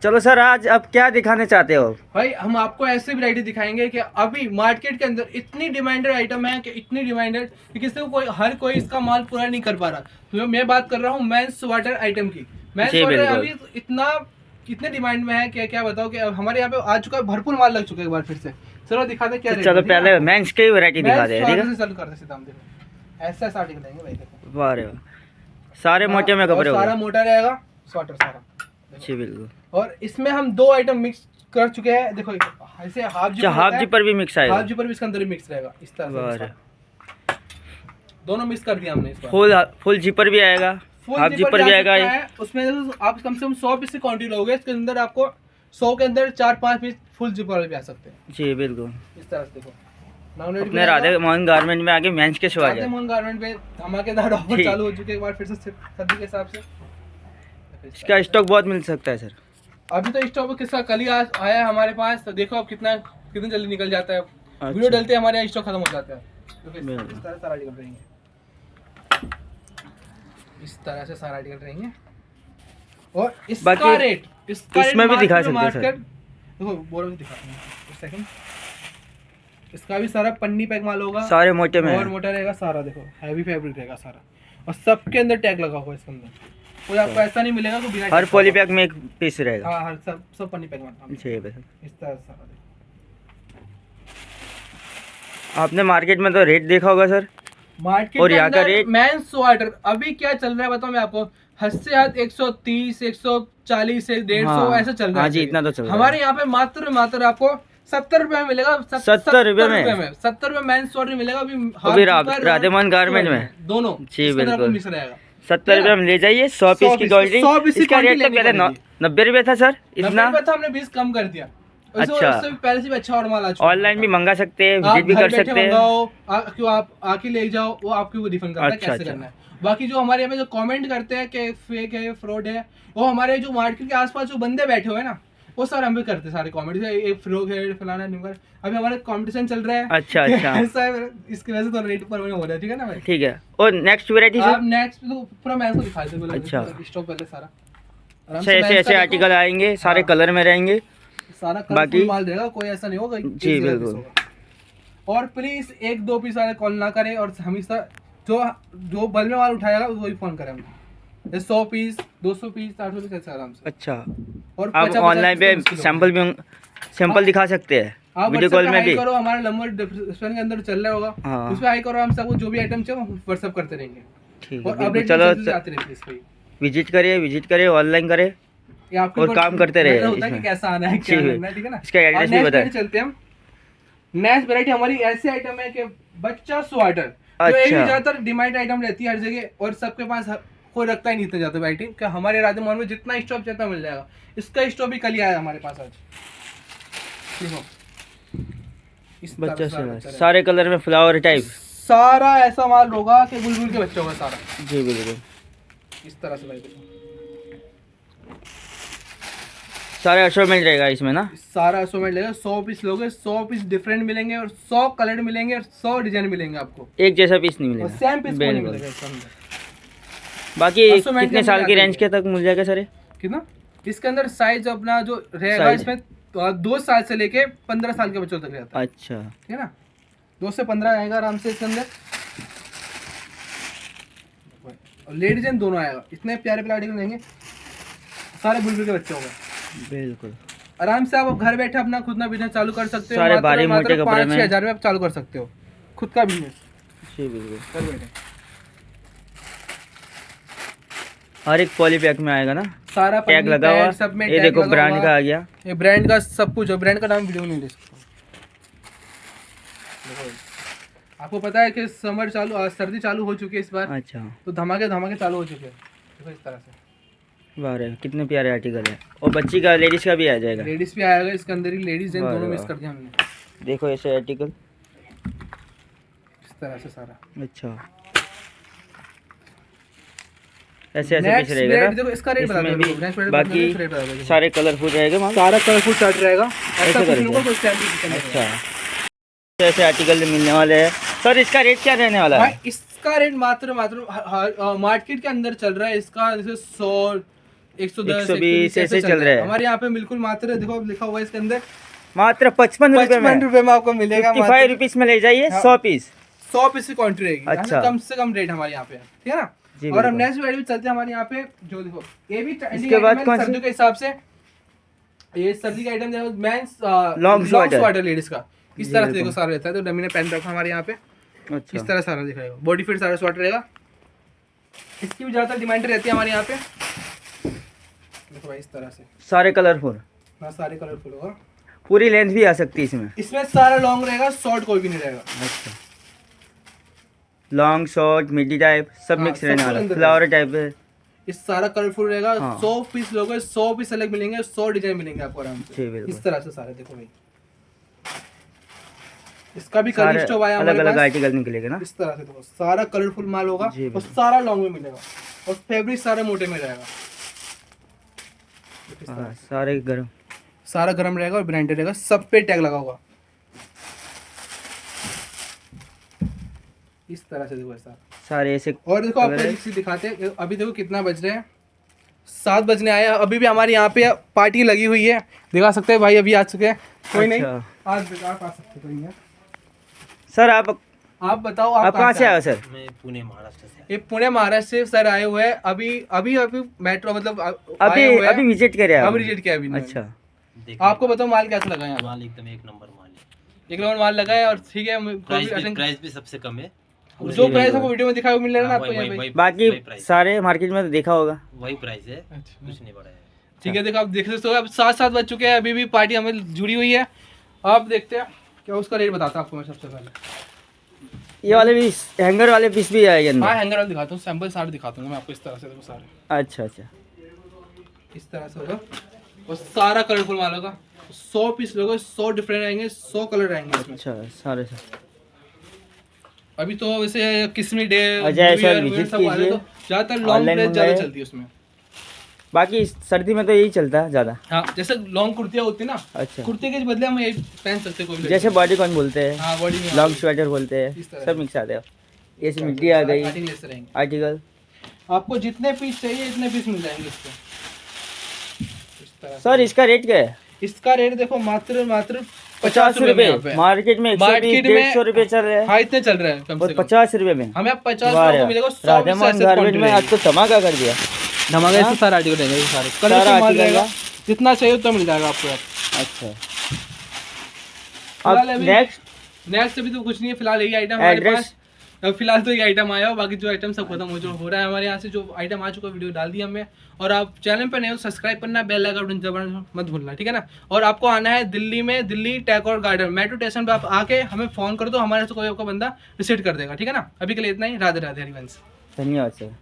चलो सर, आज अब क्या दिखाने चाहते हो? भाई हम आपको ऐसे वैरायटी दिखाएंगे कि अभी मार्केट के अंदर इतनी डिमांडेड आइटम है कि इतनी डिमांडेड कि किसी को हर कोई इसका माल पूरा नहीं कर पा रहा। तो मैं बात कर रहा हूँ मेंस वाटर आइटम की। मेंस जी वाटर बिल्कुल। अभी इतना कितने डिमांड में है कि क्या बताओ कि हमारे यहाँ पे आ चुका है, भरपूर माल लग चुका है। एक बार फिर से चलो दिखाते क्या रेट चलो है, ठीक है पहले आपको? मेंस की वैरायटी दिखा मेंस दे, ठीक वाटर है। से चालू करते सीधा हम। देखो ऐसा ऐसा आर्टिकल लेंगे भाई, देखो वाह रे वाह, सारे मोटे में और कपड़े हो सारा गए। मोटा रहेगा स्वेटर सारा। जी बिल्कुल। और इसमें हम दो आइटम मिक्स कर चुके हैं। देखो ऐसे हाफ अच्छा, जीपर हाफ होता है, जी पर भी मिक्स आएगा। हाफ जीपर भी इसके अंदर ही मिक्स रहेगा इस तरह वाह से रे। सारा। दोनों मिक्स कर दिया हमने इस बार। फुल जीपर भी आएगा, फुल हाफ जीपर जीपर भी आएगा। है उसमें। आप कम से कम 100 पीस की क्वांटिटी लोगे, इसके अंदर आपको 100 के अंदर 4-5 पीस फुल जीपर भी आ सकते हैं जी बिल्कुल। इस तरह से। देखो अपने राधे मोहन गारमेंट में आके मेंस के शो आ राधे जाए। मोहन गारमेंट पे धमाकेदार ऑफर ठीक। चालू हो चुके हैं एक बार फिर से सदी के हिसाब से। इसका स्टॉक बहुत मिल सकता है सर। अभी तो स्टॉक किसका कल ही आया है हमारे पास, तो देखो अब कितनी जल्दी निकल जाता है। वीडियो अच्छा। डलते हमारे यहाँ स्टॉक खत्म हो जाता है। तो इस बिल्कुल। तरह सारा आर्टिकल रहेंगे, इस तरह से सारा आर्टिकल रहेंगे। और इसका बाकी रेट इसमें भी दिखा सकते हैं सर। देखो बोलो दिखाते हैं एक सेकंड। इसका भी सारा पन्नी पैक माल होगा, सारे मोटे में और है। मोटा रहेगा सारा। देखो हैवी फैब्रिक रहेगा सारा, और सबके अंदर टैग लगा हुआ है इसके अंदर। कोई आपको ऐसा नहीं मिलेगा कि बिना हर tag पॉली का पैक में एक पीस रहेगा। होगा। हाँ हर सब पन्नी पैक माल जी बिल्कुल। इस तरह से सारा। आपने मार्केट में तो रेट देखा होगा सर। मार्केट और के यहाँ का अंदर रेट? मेंस वाटर अभी क्या चल रहा है बताओ मैं आपको। हद से हद 130, 140 से 150 हाँ ऐसा चल रहा हाँ है जी, सर। इतना तो चल रहा हमारे है। यहाँ पे मात्र आपको 70 रुपए में मिलेगा। 70 रुपए में? में 70 रुपए मेंस वाटर मिलेगा। अभी अभी राधे मोहन गारमेंट में दोनों जी इसके अंदर आपको बिल्कुल। मिक्स रहेगा। 70 रुपए में ले जाइए 100 पीस की क्वालिटी। 100 पीस की इसका रेट quantity तो पहले लेनी पड़ेगी। 90 रुपए था सर, 90 इतना। रुपए था, हमने 20 कम कर दिया। अच्छा। उससे भी पहले से भी अच्छा और माल आ चुका है। ऑनलाइन भी मंगा सकते हैं, आप विजिट भी घर कर बैठे सकते हैं। मंगाओ, क्यों आप आके ले जाओ, वो आपके ऊपर डिपेंड करता है अच्छा, कैसे अच्छा। करना है। बाकी जो हमारे यहाँ पे जो कमेंट करते हैं कि फेक है, फ्रॉड है, वो हमारे जो मार्केट के आसपास जो बंदे बैठे हुए हैं ना, वो सर हम भी करते हैं सारे कमेंट, ये फ्रॉड है फलाना निमकर। अभी हमारा कंपटीशन चल रहा है। अच्छा अच्छा। ऐसा है, इसकी वजह से तो रेट पर हो रहा है, ठीक है ना भाई। ठीक है। और नेक्स्ट वैरायटी आप सर? नेक्स्ट तो पूरा मैं इसको दिखा देता हूँ। अच्छा। स्टॉक पहले सारा आराम अच्छा, से ऐसे मैं ऐसे इसका आर्टिकल आएंगे, सारे हाँ। कलर में रहेंगे। सारा बाकी कलरफुल माल रहेगा, कोई ऐसा नहीं होगा जी एक जगह बिल्कुल। पीस होगा। और प्लीज 1-2 पीस वाले कॉल ना करें, और हमेशा जो बल में माल उठाएगा वही फोन करें हमें। 100 पीस, 200 पीस, 800 पीस ऐसे आराम से। अच्छा। और आप 50-50 ऑनलाइन पीस पे तो मुश्किल सैंपल भी सैंपल हाँ। दिखा सकते हैं, आप वीडियो व्हाट्सएप कॉल पे में हाई भी। करो, हमारा नंबर डिस्क्रिप्शन के अंदर चल रहा होगा। हाँ। उस पे हाई करो, हम सबको जो भी आइटम चाहिए व्हाट्सएप करते रहेंगे। ठीक है और बिल्कुल। अपडेट चलो जल्दी से आते रहते हैं इस पे। विजिट करिए, ऑनलाइन करें ये आपके और ऊपर काम करते रहिए मैटर होता है कि इसमें। कैसा आना है, क्या जी, करना है, ठीक है ना। इसका एड्रेस भी नेक्स्ट बताएं। वैरायटी चलते हैं हम। नेक्स्ट वैरायटी हमारी ऐसी आइटम है कि बच्चा स्वेटर, जो एक अच्छा। ज्यादातर डिमांड आइटम रहती है हर जगह, और सबके पास कोई रखता ही नहीं इतना ज्यादा वैरायटी कि हमारे राधे मोहन में जितना स्टॉक चाहता मिल जाएगा। इसका स्टॉक भी कल ही आया हमारे पास आज। देखो इस तरह बच्चा से सारा से बच्चा सारे कलर में फ्लावर टाइप। सारा ऐसा माल होगा कि बुलबुल के बच्चों का सारा जी बिल्कुल। इस तरह से भाई। देखो सारे असॉर्टमेंट रहेगा इसमें ना। सारा 100 में लेगा, 100 पीस लोगे, 100 पीस डिफरेंट मिलेंगे, और 100 कलर मिलेंगे, और 100 डिजाइन मिलेंगे आपको। एक जैसा पीस नहीं और मिलेगा। सेम पीस को नहीं बिल्कुल। मिलेगा इसके अंदर। बाकी असॉर्टमेंट कितने के साल अंदर की आती रेंज है। के तक मिल जाएगा सर? कितना इसके अंदर साइज अपना जो रहेगा साइज? इसमें 2 साल से लेके 15 साल के बच्चों तक रहता है, अच्छा। ठीक है ना। 2 से 15 आएगा आराम से इसके अंदर, और लेडीज एंड दोनों आएगा। इतने प्यारे प्यारे आर्टिकल रहेंगे, सारे बुलबुल के बच्चे होंगे। बिल्कुल। आराम से आप घर बैठे अपना खुद ना बिजनेस चालू कर सकते हो। सारे भारी मोटे कपड़े 5-6 में। हज़ार में आप चालू कर सकते हो खुद का बिजनेस जी बिल्कुल। घर बैठे। हर एक पॉली पैक में आएगा ना, सारा टैग पन्नी लगा हुआ। पैक सब में ये टैग देखो लगा ब्रांड हुआ। का आ गया। ये ब्रांड का सब कुछ है, ब्रांड का नाम वीडियो में नहीं ले सकता। देखो आपको पता है कि समर चालू, सर्दी चालू हो चुकी है इस बार, अच्छा। तो धमाके धमाके चालू हो चुके हैं। देखो इस तरह से वाह रे, कितने प्यारे आर्टिकल है। और बच्ची का, लेडीज का भी आ जाएगा। लेडीज भी आएगा इसके अंदर ही, लेडीज एंड वाह दोनों रे मिक्स वाह। कर दिया हमने देखो ऐसे आर्टिकल। इस तरह से सारा। अच्छा, ऐसे ऐसे नेक्स्ट पीस रहेगा रेट ना देखो, इसका रेट बता इसमें दो। भी। नेक्स्ट रेट बाकी रेट बता दो। सारे कलरफुल रहेगा माल। सारा कलरफुल शर्ट रहेगा, ऐसा ऐसे कुछ नहीं करेंगे। होगा कोई स्टैंडर्ड। अच्छा, ऐसे आर्टिकल मिलने वाले हैं सर। इसका रेट क्या रहने वाला भाई है? इसका रेट मात्र मार्केट के अंदर चल रहा है इसका जैसे 100, 110 120 ऐसे चल रहा है। हमारे यहाँ पे बिल्कुल मात्र देखो लिखा हुआ है इसके अंदर मात्र 55 रुपए 55 में, रुपए में आपको मिलेगा। 55 रुपीज में ले जाइए। हाँ। 100 पीस 100 पीस की क्वांटिटी रहेगी। अच्छा। कम से कम रेट हमारे यहाँ पे है, ठीक है ना। जी, और हम बिल्कुल। नेक्स्ट वीडियो चलते हैं हमारे यहाँ पे, जो देखो ये भी इसके बाद कौन सी? सर्दियों के हिसाब से, ये सर्दी का आइटम देखो मेंस लॉन्ग स्वेटर लेडीज का इस जी, तरह से बिल्कुल। देखो सारा रहता है। तो डमी ने पहन रखा हमारे यहाँ पे अच्छा। इस तरह सारा दिखाएगा, बॉडी फिट सारा स्वेटर रहेगा। इसकी भी ज्यादातर डिमांड रहती है हमारे यहाँ पे। देखो भाई इस तरह से सारे कलरफुल, ना सारे कलरफुल होगा। पूरी लेंथ भी आ सकती है इसमें। इसमें सारा लॉन्ग रहेगा, शॉर्ट कोई भी नहीं रहेगा। अच्छा, लॉन्ग शॉर्ट मिडी टाइप सब हाँ, मिक्स सब रहने कुछ वाला, अंदर फ्लावर टाइप है। इस सारा कलरफुल रहेगा। हाँ। 100 पीस लोगे 100 पीस अलग मिलेंगे, 100 डिजाइन मिलेंगे आपको आराम जी, से। बिल्कुल। इस तरह से सारे देखो भाई, इसका भी सारे कलर स्टॉप आया अलग हमारे अलग पास। आर्टिकल निकलेगा ना। इस तरह से देखो सारा कलरफुल माल होगा जी, और बिल्कुल। सारा लॉन्ग में मिलेगा और फैब्रिक सारा मोटे में रहेगा। इस तरह हाँ, से। सारे गर्म। सारा गर्म रहेगा और ब्रांडेड रहेगा, सब पे टैग लगा होगा। इस तरह से देखो ऐसा। सारे ऐसे। और देखो आपको कलर है। एक चीज दिखाते हैं, अभी देखो कितना बज रहे हैं, 7 बजने आए हैं। अभी भी हमारे यहाँ पे पार्टी लगी हुई है, दिखा सकते हैं भाई अभी आ चुके हैं। कोई नहीं, अच्छा। आज आप आ सकते, कोई नहीं है। सर आप बताओ आप कहाँ से आए सर? मैं पुणे महाराष्ट्र से। ये पुणे महाराष्ट्र से सर आए हुए हैं। अभी अभी अभी मेट्रो मतलब अभी अभी विजिट करे आप? अभी विजिट किया अभी इन्होंने। अच्छा, देखिए, आपको बताओ माल कैसा लगा यहाँ? माल एकदम एक नंबर माल है। एक नंबर माल लगा है और ठीक है। प्राइस भी सबसे कम है। जो प्राइस आपको वीडियो में दिखाया वो मिल रहा है ना हाँ, आपको यहाँ पे? वही बाकी प्राइस सारे मार्केट में तो देखा होगा। वही प्राइस है, अच्छा। कुछ नहीं बढ़ा है। ठीक है, देखो आप देख सकते हो अब 7 बज चुके हैं, अभी भी पार्टी हमें जुड़ी हुई है। आप देखते हैं क्या उसका रेट बताता हूँ आपको मैं सबसे पहले। ये वाले भी हैंगर वाले पीस भी आएंगे अंदर? हाँ हैंगर वाले दिखाता हूँ, सैंपल सारे दिखाता हूँ मैं आपको। इस तरह से देखो सारे अच्छा अच्छा, इस तरह से होगा और सारा कलरफुल माल होगा। 100 पीस लोगे, 100 डिफरेंट रहेंगे, 100 कलर रहेंगे इसमें। अच्छा सारे सर। अभी तो वैसे किस्मी डे अजय सर विजिट कीजिए, तो ज्यादातर लॉन्ग ऑनलाइन ड्रेस ज्यादा मंगाए। चलती है उसमें। बाकी सर्दी में तो यही चलता है ज्यादा। हाँ जैसे लॉन्ग कुर्तियाँ होती है ना, अच्छा, कुर्ते के बदले हम यही पहन सकते हैं कोई भी। जैसे बॉडी कॉन बोलते हैं, हाँ बॉडी में लॉन्ग स्वेटर बोलते हैं, इस तरह सब मिक्स आते हैं। ये से मिट्टी आ गई, कटिंग ऐसे रहेंगे। आर्टिकल। आपको जितने पीस चाहिए इतने पीस मिल जाएंगे इसके। इस तरह से। सर इसका रेट क्या है? इसका रेट देखो मात्र 50 रुपए में यहाँ रुपए। पे। मार्केट में 120 मार्केट में 150 रुपए चल रहे हैं हाँ इतने चल रहे हैं कम और से कम। 50 रुपए में। हमें अब 50 वाह रुपए यार, को मिलेगा। 100 राधेमान गारमेंट में आज तो धमाका कर दिया। धमाका हाँ? से सारे आर्टिकल रहेंगे, ये सारे सारा कलर माल आर्टिकल रहेगा, है। जितना चाहिए उतना मिल जाएगा आपको। अच्छा, फिलहाल अब अभी नेक्स्ट नेक्स्ट अभी तो कुछ नहीं है, फिलहाल यही आइटम हमारे एड्रेस। पास। अब फिलहाल तो ये आइटम आया हो, बाकी जो आइटम सब खत्म हो रहा है हमारे यहाँ से। जो आइटम आ चुका वीडियो डाल दिया हमने। और आप चैनल पर नए हो सब्सक्राइब करना, बेल आइकन दबाना मत भूलना, ठीक है ना। और आपको आना है दिल्ली में, Delhi Tagore garden metro station पे। आप आके हमें फोन कर दो, हमारे से कोई आपका बंदा रिसीव कर देगा, ठीक है ना। अभी के लिए इतना ही। राधे राधे हरिवंश। धन्यवाद सर।